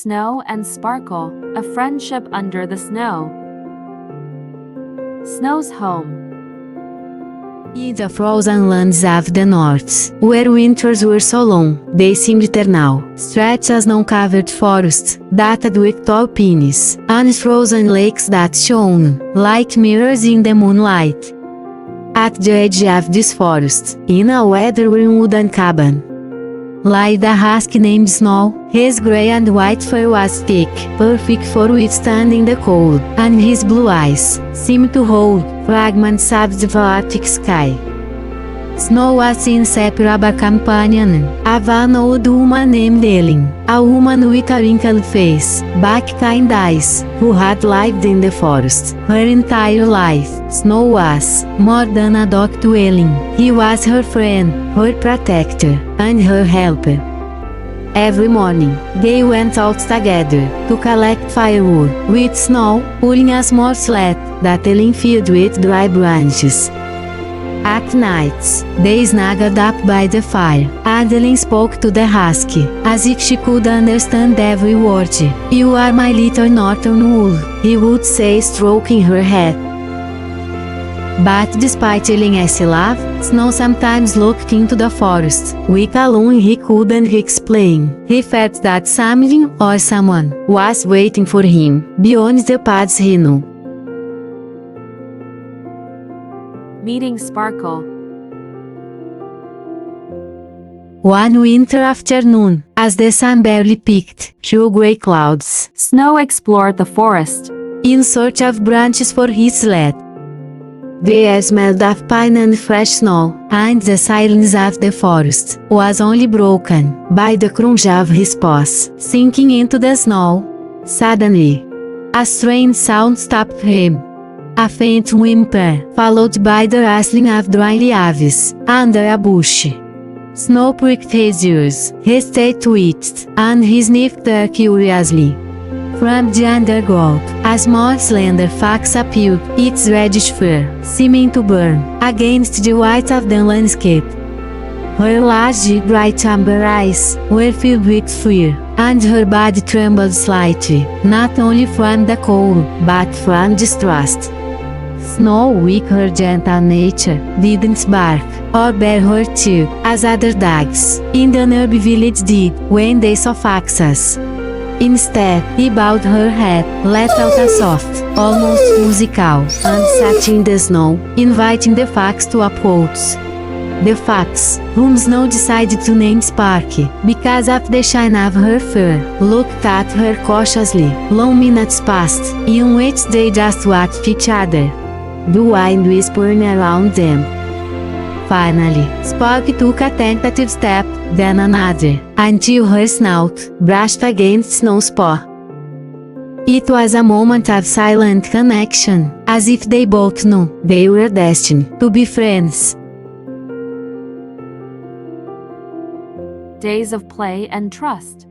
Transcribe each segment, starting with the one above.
Snow and Sparkle, a friendship under the snow. Snow's home. In the frozen lands of the north, where winters were so long, they seemed eternal, stretched as snow-covered forests, dotted with tall pines, and frozen lakes that shone, like mirrors in the moonlight. At the edge of this forest, in a weather-worn wooden cabin, lay the husky named Snow. His gray and white fur was thick, perfect for withstanding the cold, and his blue eyes seemed to hold fragments of the Arctic sky. Snow was inseparable companion of an old woman named Elin, a woman with a wrinkled face, but kind eyes, who had lived in the forest her entire life. Snow was more than a dog to Elin. He was her friend, her protector, and her helper. Every morning, they went out together to collect firewood, with Snow pulling a small sled that Elin filled with dry branches. At nights, they snuggled up by the fire. Elin spoke to the husky, as if she could understand every word. "You are my little northern wool," he would say, stroking her head. But despite Elin's love, Snow sometimes looked into the forest, with a longing he couldn't explain. He felt that something or someone was waiting for him, beyond the paths he knew. Meeting Sparkle. One winter afternoon, as the sun barely peeked through gray clouds, Snow explored the forest in search of branches for his sled. The air smelled of pine and fresh snow, and the silence of the forest was only broken by the crunch of his paws sinking into the snow. Suddenly, a strange sound stopped him. A faint whimper, followed by the rustling of dry leaves under a bush. Snow pricked his ears, his tail twitched, and he sniffed air curiously. From the undergrowth, a small slender fox appeared, its reddish fur seeming to burn against the white of the landscape. Her large, bright amber eyes were filled with fear, and her body trembled slightly, not only from the cold, but from distrust. Snow, with her gentle nature, didn't bark or bare her teeth as other dogs in the nearby village did when they saw foxes. Instead, he bowed her head, let out a soft, almost musical, and sat in the snow, inviting the fox to approach. The fox, whom Snow decided to name Sparky because of the shine of her fur, looked at her cautiously. Long minutes passed, in which they just watched each other, the wind whispering around them. Finally, Sparky took a tentative step, then another, until her snout brushed against Snow's paw. It was a moment of silent connection, as if they both knew they were destined to be friends. Days of play and trust.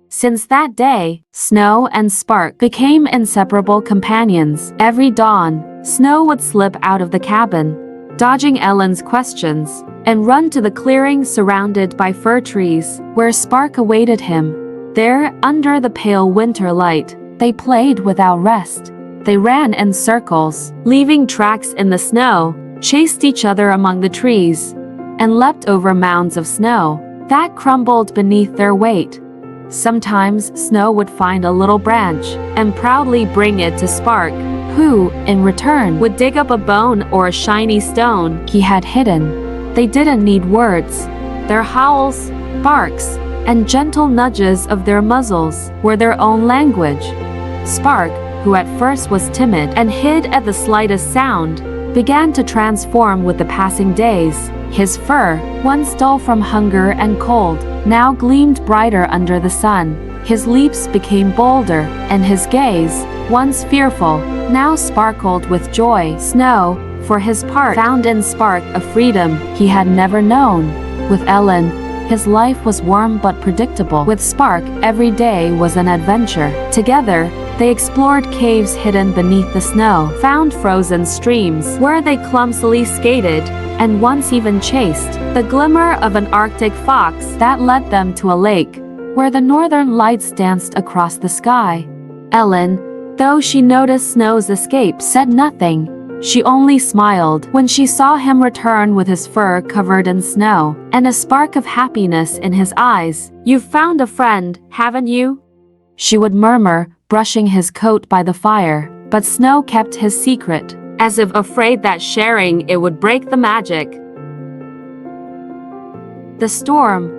Since that day, Snow and Spark became inseparable companions. Every dawn, Snow would slip out of the cabin, dodging Elin's questions, and run to the clearing surrounded by fir trees, where Spark awaited him. There, under the pale winter light, they played without rest. They ran in circles, leaving tracks in the snow, chased each other among the trees, and leapt over mounds of snow that crumbled beneath their weight. Sometimes Snow would find a little branch and proudly bring it to Spark, who, in return, would dig up a bone or a shiny stone he had hidden. They didn't need words. Their howls, barks, and gentle nudges of their muzzles were their own language. Spark, who at first was timid and hid at the slightest sound, began to transform with the passing days. His fur, once dull from hunger and cold, now gleamed brighter under the sun. His leaps became bolder, and his gaze, once fearful, now sparkled with joy. Snow, for his part, found in Spark a freedom he had never known. With Elin, his life was warm but predictable. With Spark, every day was an adventure. Together, they explored caves hidden beneath the snow, found frozen streams where they clumsily skated, and once even chased the glimmer of an Arctic fox that led them to a lake where the northern lights danced across the sky. Elin, though she noticed Snow's escape, said nothing. She only smiled when she saw him return with his fur covered in snow and a spark of happiness in his eyes. "You've found a friend, haven't you?" she would murmur, brushing his coat by the fire. But Snow kept his secret, as if afraid that sharing it would break the magic. The storm.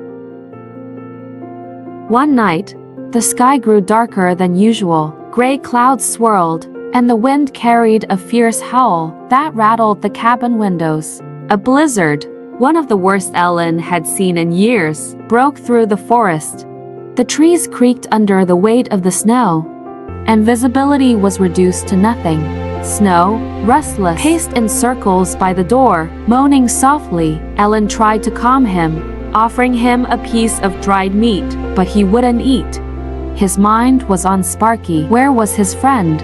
One night, the sky grew darker than usual. Gray clouds swirled, and the wind carried a fierce howl that rattled the cabin windows. A blizzard, one of the worst Elin had seen in years, broke through the forest. The trees creaked under the weight of the snow, and visibility was reduced to nothing. Snow, restless, paced in circles by the door, moaning softly. Elin tried to calm him, offering him a piece of dried meat, but he wouldn't eat. His mind was on Sparky. Where was his friend?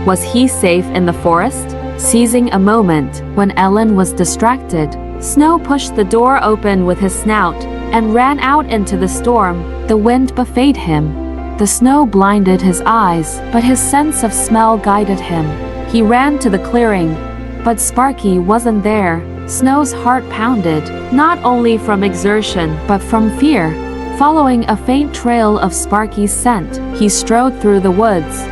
Was he safe in the forest? Seizing a moment, when Elin was distracted, Snow pushed the door open with his snout and ran out into the storm. The wind buffeted him. The snow blinded his eyes, but his sense of smell guided him. He ran to the clearing, but Sparky wasn't there. Snow's heart pounded, not only from exertion, but from fear. Following a faint trail of Sparky's scent, he strode through the woods,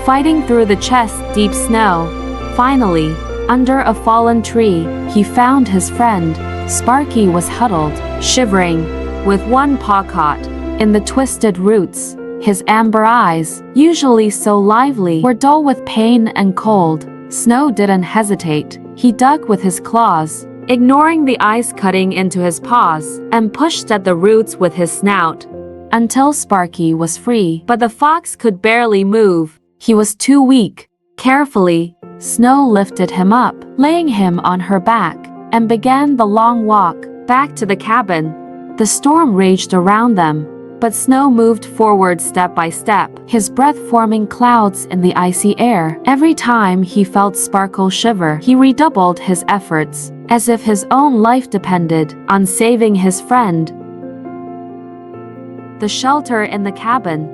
fighting through the chest-deep snow. Finally, under a fallen tree, he found his friend. Sparky was huddled, shivering, with one paw caught in the twisted roots. His amber eyes, usually so lively, were dull with pain and cold. Snow didn't hesitate. He dug with his claws, ignoring the ice cutting into his paws, and pushed at the roots with his snout, until Sparky was free. But the fox could barely move. He was too weak. Carefully, Snow lifted him up, laying him on her back, and began the long walk back to the cabin. The storm raged around them, but Snow moved forward step by step, his breath forming clouds in the icy air. Every time he felt Sparkle shiver, he redoubled his efforts, as if his own life depended on saving his friend. The shelter in the cabin.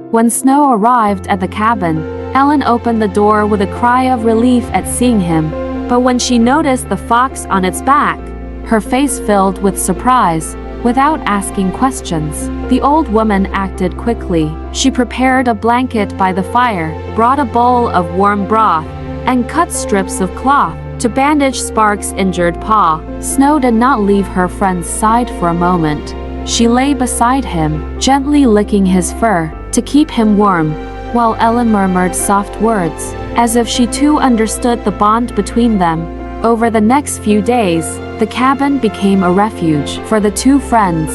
When Snow arrived at the cabin, Elin opened the door with a cry of relief at seeing him. But when she noticed the fox on its back, her face filled with surprise. Without asking questions, the old woman acted quickly. She prepared a blanket by the fire, brought a bowl of warm broth, and cut strips of cloth to bandage Spark's injured paw. Snow did not leave her friend's side for a moment. She lay beside him, gently licking his fur to keep him warm, while Elin murmured soft words, as if she too understood the bond between them. Over the next few days, the cabin became a refuge for the two friends.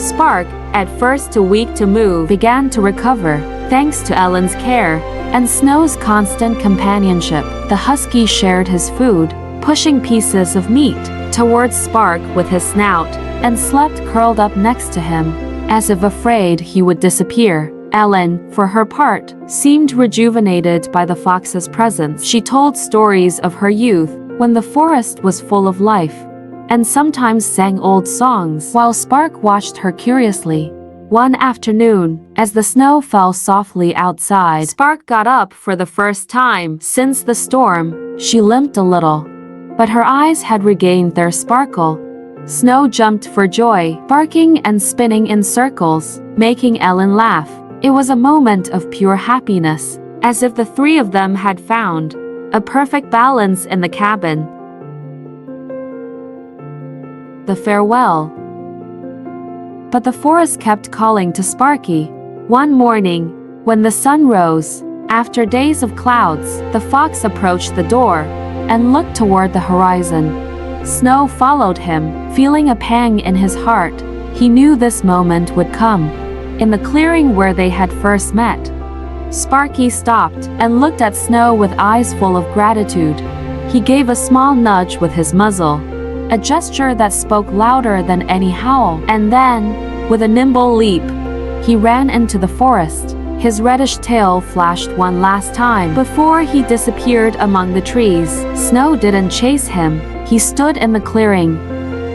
Spark, at first too weak to move, began to recover, thanks to Elin's care and Snow's constant companionship. The husky shared his food, pushing pieces of meat towards Spark with his snout, and slept curled up next to him, as if afraid he would disappear. Elin, for her part, seemed rejuvenated by the fox's presence. She told stories of her youth, when the forest was full of life, and sometimes sang old songs, while Spark watched her curiously. One afternoon, as the snow fell softly outside, Spark got up for the first time since the storm. She limped a little, but her eyes had regained their sparkle. Snow jumped for joy, barking and spinning in circles, making Elin laugh. It was a moment of pure happiness, as if the three of them had found a perfect balance in the cabin. The farewell. But the forest kept calling to Sparky. One morning, when the sun rose, after days of clouds, the fox approached the door and looked toward the horizon. Snow followed him, feeling a pang in his heart. He knew this moment would come. In the clearing where they had first met, Sparky stopped and looked at Snow with eyes full of gratitude. He gave a small nudge with his muzzle, a gesture that spoke louder than any howl, and then, with a nimble leap, he ran into the forest. His reddish tail flashed one last time before he disappeared among the trees. Snow didn't chase him. He stood in the clearing,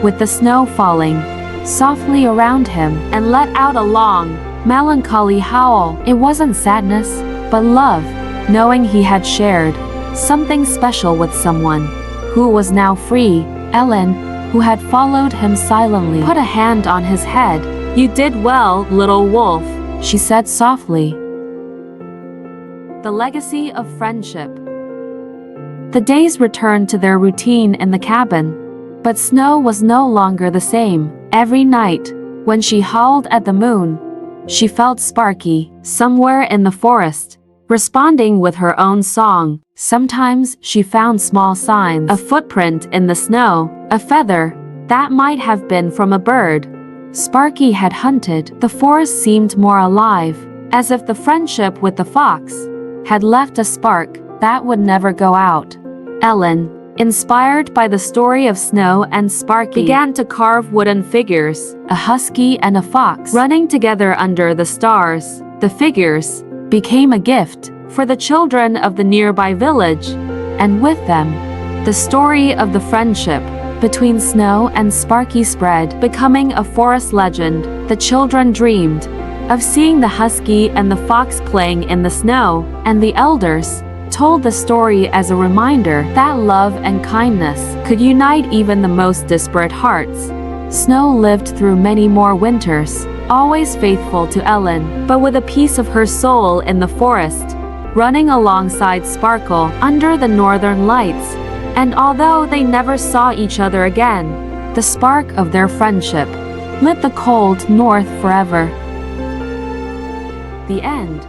with the snow falling, softly around him and let out a long, melancholy howl. It wasn't sadness, but love, knowing he had shared something special with someone who was now free. Elin, who had followed him silently, put a hand on his head. "You did well, little wolf," she said softly. The legacy of friendship. The days returned to their routine in the cabin, but Snow was no longer the same. Every night, when she howled at the moon, she felt Sparky, somewhere in the forest, responding with her own song. Sometimes she found small signs, a footprint in the snow, a feather that might have been from a bird Sparky had hunted. The forest seemed more alive, as if the friendship with the fox had left a spark that would never go out. Elin, inspired by the story of Snow and Sparky, began to carve wooden figures, a husky and a fox running together under the stars. The figures became a gift for the children of the nearby village, and with them, the story of the friendship between Snow and Sparky spread, becoming a forest legend. The children dreamed of seeing the husky and the fox playing in the snow, and the elders told the story as a reminder that love and kindness could unite even the most disparate hearts. Snow lived through many more winters, always faithful to Elin, but with a piece of her soul in the forest, running alongside Sparkle under the northern lights. And although they never saw each other again, the spark of their friendship lit the cold north forever. The end.